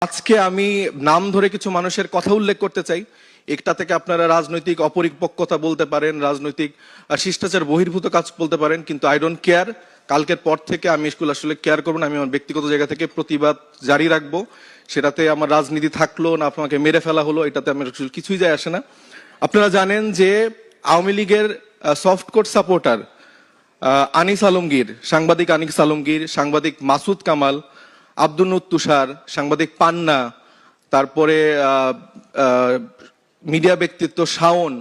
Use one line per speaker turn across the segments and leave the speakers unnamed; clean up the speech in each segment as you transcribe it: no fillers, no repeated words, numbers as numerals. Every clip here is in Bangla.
আজকে আমি নাম ধরে কিছু মানুষের কথা উল্লেখ করতে চাই। একটা থেকে আপনারা রাজনৈতিক অপরিপক্কতা বলতে পারেন, রাজনৈতিক শিষ্টাচার বহির্ভূত কাজ বলতে পারেন, কিন্তু আই ডোন্ট কেয়ার। কালকের পর থেকে আমি স্কুল আসলে কেয়ার করবো না। আমি আমার ব্যক্তিগত জায়গা থেকে প্রতিবাদ জারি রাখবো। সেটাতে আমার রাজনীতি থাকলো না আপনাকে মেরে ফেলা হলো, এটাতে আমার কিছুই যায় আসে না। আপনারা জানেন যে আওয়ামী লীগের soft court supporter Anis Alamgir, সাংবাদিক আনিস আলমগীর, সাংবাদিক মাসুদ কামাল, আব্দুল নুর তুষার, সাংবাদিক পান্না, তারপরে মিডিয়া ব্যক্তিত্ব শাওন,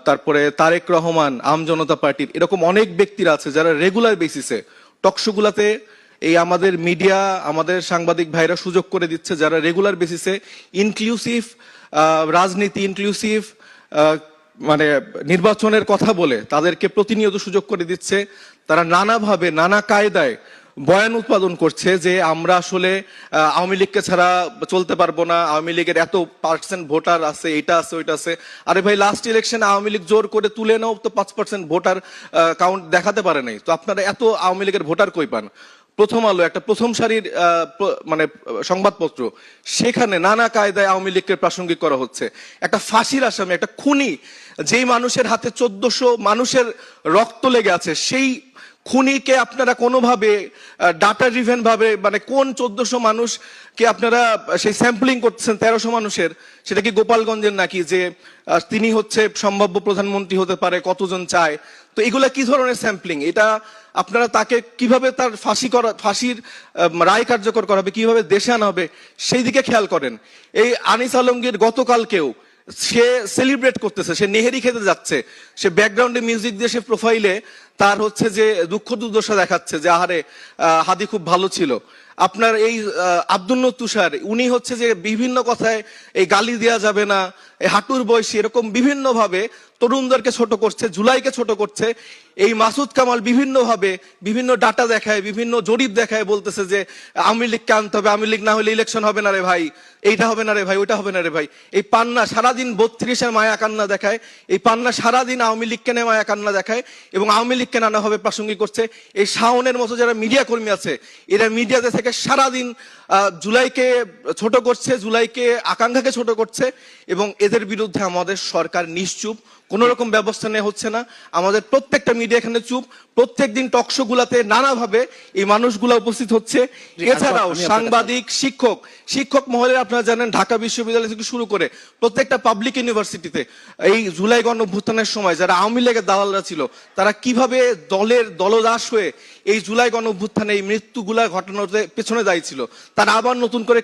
তারপরে তারেক রহমান, আম জনতা পার্টির, এরকম অনেক ব্যক্তিরা আছে যারা রেগুলার বেসিসে টকশোগুলাতে এই আমাদের মিডিয়া, আমাদের সাংবাদিক ভাইরা সুযোগ করে দিচ্ছে, যারা রেগুলার বেসিসে ইনক্লুসিভ রাজনীতি, ইনক্লুসিভ মানে নির্বাচনের কথা বলে তাদেরকে প্রতিনিয়ত সুযোগ করে দিচ্ছে। তারা নানাভাবে নানা কায়দায় বয়ান উৎপাদন করছে যে আমরা আসলে আওয়ামী লীগকে ছাড়া চলতে পারবো না, আওয়ামী লীগের এত পার্সেন্ট ভোটার আছে, এটা আছে ওইটা আছে। আরে ভাই, লাস্ট ইলেকশনে আওয়ামী লীগ জোর করে তুলে নাও তো 5% ভোটার কাউন্ট দেখাতে পারে নাই, তো আপনারা এত আওয়ামী লীগের ভোটার কই পান? প্রথম আলো একটা প্রথম সারির মানে সংবাদপত্র, সেখানে নানা কায়দায় আওয়ামী লীগকে প্রাসঙ্গিক করা হচ্ছে। একটা ফাঁসির আসামি, একটা খুনি, যেই মানুষের হাতে 1400 মানুষের রক্ত লেগে আছে, সেই খুনিকে আপনারা কোনোভাবে ডাটা ড্রিভেন ভাবে, মানে কোন 1400 মানুষকে আপনারা সেই স্যাম্পলিং করতেছেন 1300 মানুষের, সেটা কি গোপালগঞ্জের নাকি যে তিনি হচ্ছে সম্ভাব্য প্রধানমন্ত্রী হতে পারে, কতজন চায়? তো এগুলা কি ধরনের স্যাম্পলিং? এটা আপনারা তাকে কিভাবে তার ফাঁসির রায় কার্যকর করা হবে, কিভাবে দেশে আনা হবে, সেই দিকে খেয়াল করেন। এই আনিস আলমগীর গতকালকেও সে সেলিব্রেট করতেছে, সে নেহেরি খেতে যাচ্ছে, সে ব্যাকগ্রাউন্ডে মিউজিক দিয়ে সে প্রোফাইলে তার হচ্ছে যে দুঃখ দুর্দশা দেখাচ্ছে যে আহারে হাদি খুব ভালো ছিল। আপনার এই আব্দুল নুর তুষার, উনি হচ্ছে যে বিভিন্ন কথায় এই গালি দেওয়া যাবে না, এই হাঁটুর বয়সী, এরকম বিভিন্ন ভাবে তরুণদেরকে ছোট করছে, জুলাইকে ছোট করছে। এই মাসুদ কামাল বিভিন্ন ভাবে বিভিন্ন ডাটা দেখায়, বিভিন্ন জরিপ দেখায়, বলতেছে যে আওয়ামী লীগকে আনতে হবে, আওয়ামী লীগ না হলে ইলেকশন হবে না রে ভাই, এইটা হবে না রে ভাই, ওইটা হবে না রে ভাই। এই পান্না সারাদিন 32-এর মায়া কান্না দেখায়, এই পান্না সারাদিন আওয়ামী লীগকে নিয়ে মায়া কান্না দেখায় এবং আওয়ামী লীগকে নানাভাবে প্রাসঙ্গিক করছে। এই শাওনের মতো যারা মিডিয়া কর্মী আছে, এরা মিডিয়াতে থেকে সারাদিন জুলাইকে ছোট করছে, জুলাইকে আকাঙ্ক্ষাকে ছোট করছে, এবং এদের বিরুদ্ধে আমাদের সরকার নিশ্চুপ, কোন রকম ব্যবস্থা নেওয়া হচ্ছে না। আমাদের প্রত্যেকটা মিডিয়া এখানে চুপ, প্রত্যেকদিন টকশো গুলাতে নানাভাবে এই মানুষগুলা উপস্থিত হচ্ছে। এছাড়াও সাংবাদিক, শিক্ষক মহলে আপনারা জানেন ঢাকা বিশ্ববিদ্যালয় থেকে শুরু করে প্রত্যেকটা পাবলিক ইউনিভার্সিটিতে এই জুলাই গণ অভ্যুত্থানের সময় যারা আওয়ামী লীগের দালালরা ছিল, তারা কিভাবে দলের দলদাস হয়ে এই জুলাই গণ অভ্যুত্থানে এই মৃত্যুগুলা ঘটানোর পেছনে দায়ী ছিল, তারা আবার নতুন করে